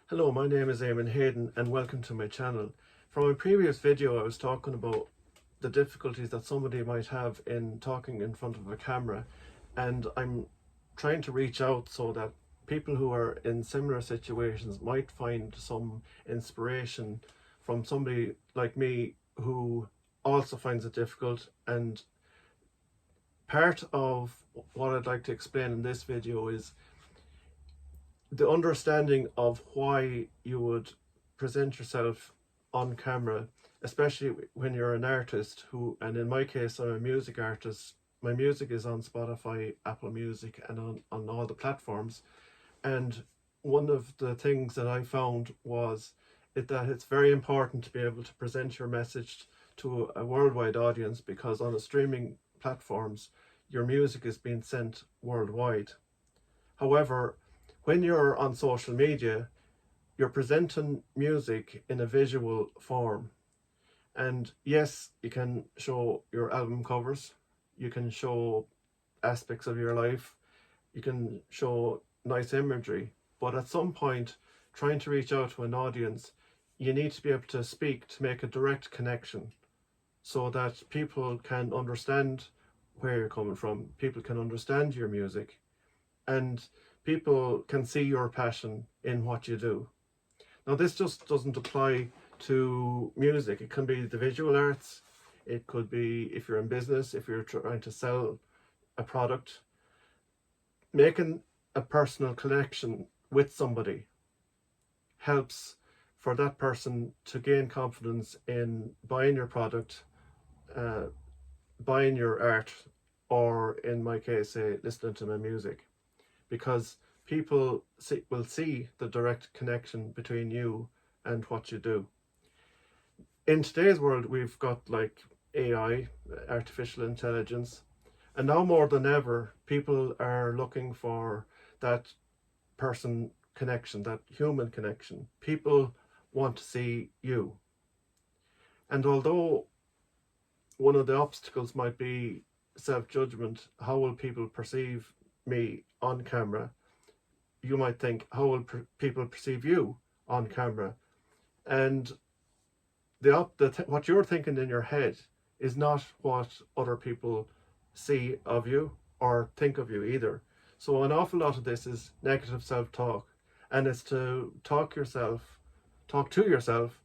Hello, my name is Eamon Hayden and welcome to my channel. From a previous video I was talking about the difficulties that somebody might have in talking in front of a camera, and I'm trying to reach out so that people who are in similar situations might find some inspiration from somebody like me who also finds it difficult. And part of what I'd like to explain in this video is the understanding of why you would present yourself on camera, especially when you're an artist who, and in my case, I'm a music artist. My music is on Spotify, Apple Music, and on all the platforms. And one of the things that I found was that it's very important to be able to present your message to a worldwide audience, because on the streaming platforms, your music is being sent worldwide. However, when you're on social media, you're presenting music in a visual form. And yes, you can show your album covers, you can show aspects of your life, you can show nice imagery, but at some point, trying to reach out to an audience, you need to be able to speak to make a direct connection so that people can understand where you're coming from, people can understand your music, and people can see your passion in what you do. Now, this just doesn't apply to music. It can be the visual arts. It could be if you're in business, if you're trying to sell a product. Making a personal connection with somebody helps for that person to gain confidence in buying your product, buying your art, or in my case, say, listening to my music. Because people will see the direct connection between you and what you do. In today's world, we've got like AI, artificial intelligence, and now more than ever, people are looking for that person connection, that human connection. People want to see you. And although one of the obstacles might be self-judgment, how will people perceive me on camera? You might think, how will people perceive you on camera? And what you're thinking in your head is not what other people see of you or think of you either. So an awful lot of this is negative self-talk, and it's to talk to yourself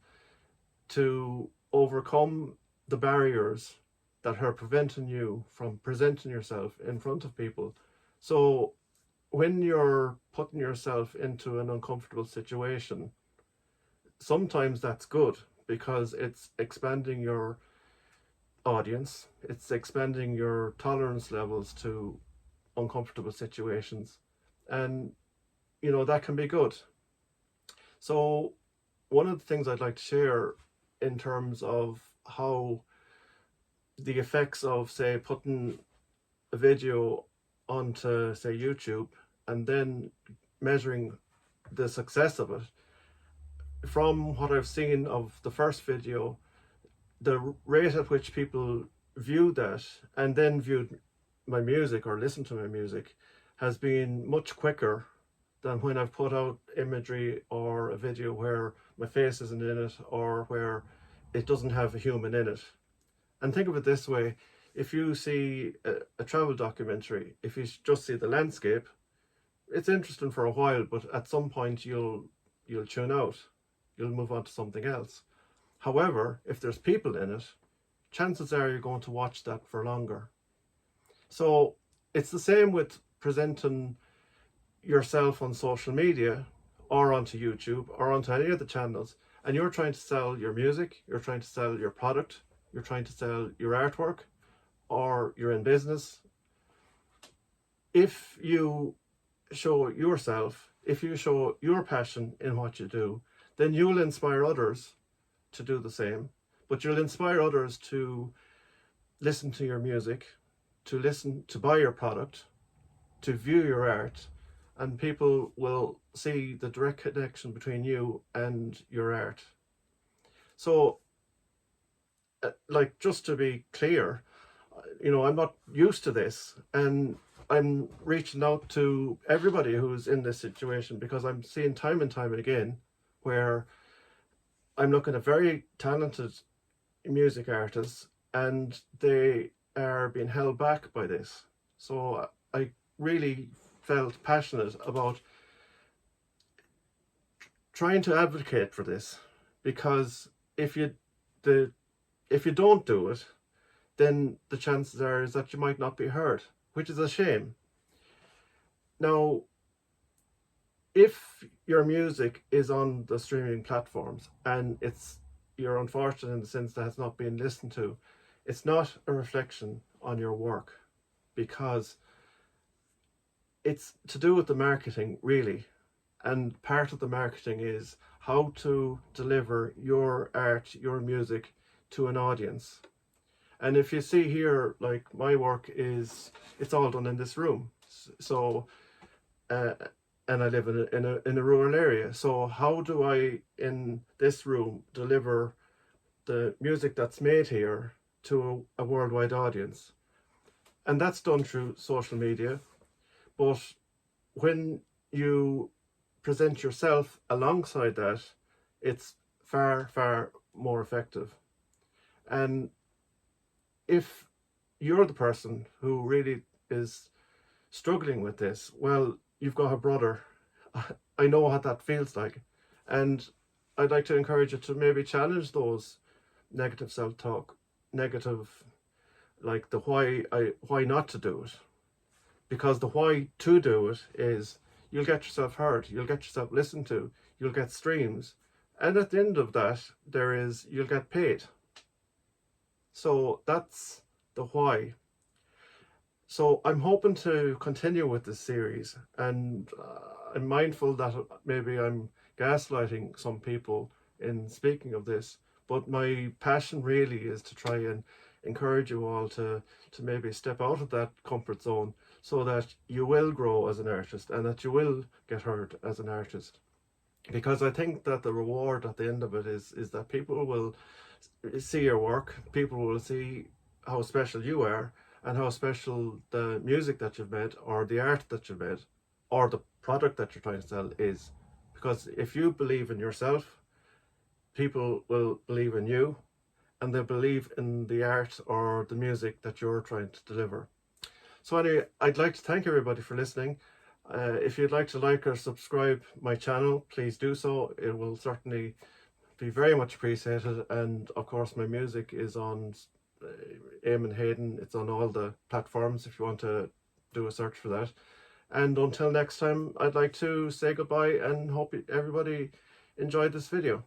to overcome the barriers that are preventing you from presenting yourself in front of people. So when you're putting yourself into an uncomfortable situation, sometimes that's good because it's expanding your audience, it's expanding your tolerance levels to uncomfortable situations, and that can be good. So one of the things I'd like to share in terms of how the effects of, say, putting a video onto, say, YouTube and then measuring the success of it. From what I've seen of the first video, the rate at which people viewed that and then viewed my music or listened to my music has been much quicker than when I've put out imagery or a video where my face isn't in it or where it doesn't have a human in it. And think of it this way: if you see a travel documentary, if you just see the landscape, it's interesting for a while, but at some point you'll tune out, you'll move on to something else. However, if there's people in it, chances are you're going to watch that for longer. So it's the same with presenting yourself on social media or onto YouTube or onto any of the channels, and you're trying to sell your music, you're trying to sell your product, you're trying to sell your artwork, or you're in business. If you show yourself, if you show your passion in what you do, then you'll inspire others to do the same. But you'll inspire others to listen to your music, to buy your product, to view your art, and people will see the direct connection between you and your art. So, just to be clear, I'm not used to this, and I'm reaching out to everybody who's in this situation because I'm seeing time and time again where I'm looking at very talented music artists and they are being held back by this. So I really felt passionate about trying to advocate for this, because if you don't do it, then the chances are is that you might not be heard, which is a shame. Now, if your music is on the streaming platforms and you're unfortunate in the sense that it's not being listened to, it's not a reflection on your work, because it's to do with the marketing, really. And part of the marketing is how to deliver your art, your music to an audience. And if you see here, like my work it's all done in this room. So, and I live in a rural area. So how do I, in this room, deliver the music that's made here to a worldwide audience? And that's done through social media. But when you present yourself alongside that, it's far, far more effective. And if you're the person who really is struggling with this, well, you've got a brother. I know what that feels like. And I'd like to encourage you to maybe challenge those negative self-talk, negative, like the why not to do it. Because the why to do it is you'll get yourself heard, you'll get yourself listened to, you'll get streams, and at the end of that, you'll get paid. So that's the why. So I'm hoping to continue with this series, and I'm mindful that maybe I'm gaslighting some people in speaking of this, but my passion really is to try and encourage you all to maybe step out of that comfort zone, so that you will grow as an artist and that you will get heard as an artist. Because I think that the reward at the end of it is that people will see your work, people will see how special you are and how special the music that you've made, or the art that you've made, or the product that you're trying to sell is. Because if you believe in yourself, people will believe in you, and they believe in the art or the music that you're trying to deliver. So anyway, I'd like to thank everybody for listening. If you'd like to like or subscribe my channel, please do so. It will certainly be very much appreciated. And of course, my music is on Eamon Hayden. It's on all the platforms if you want to do a search for that. And until next time, I'd like to say goodbye and hope everybody enjoyed this video.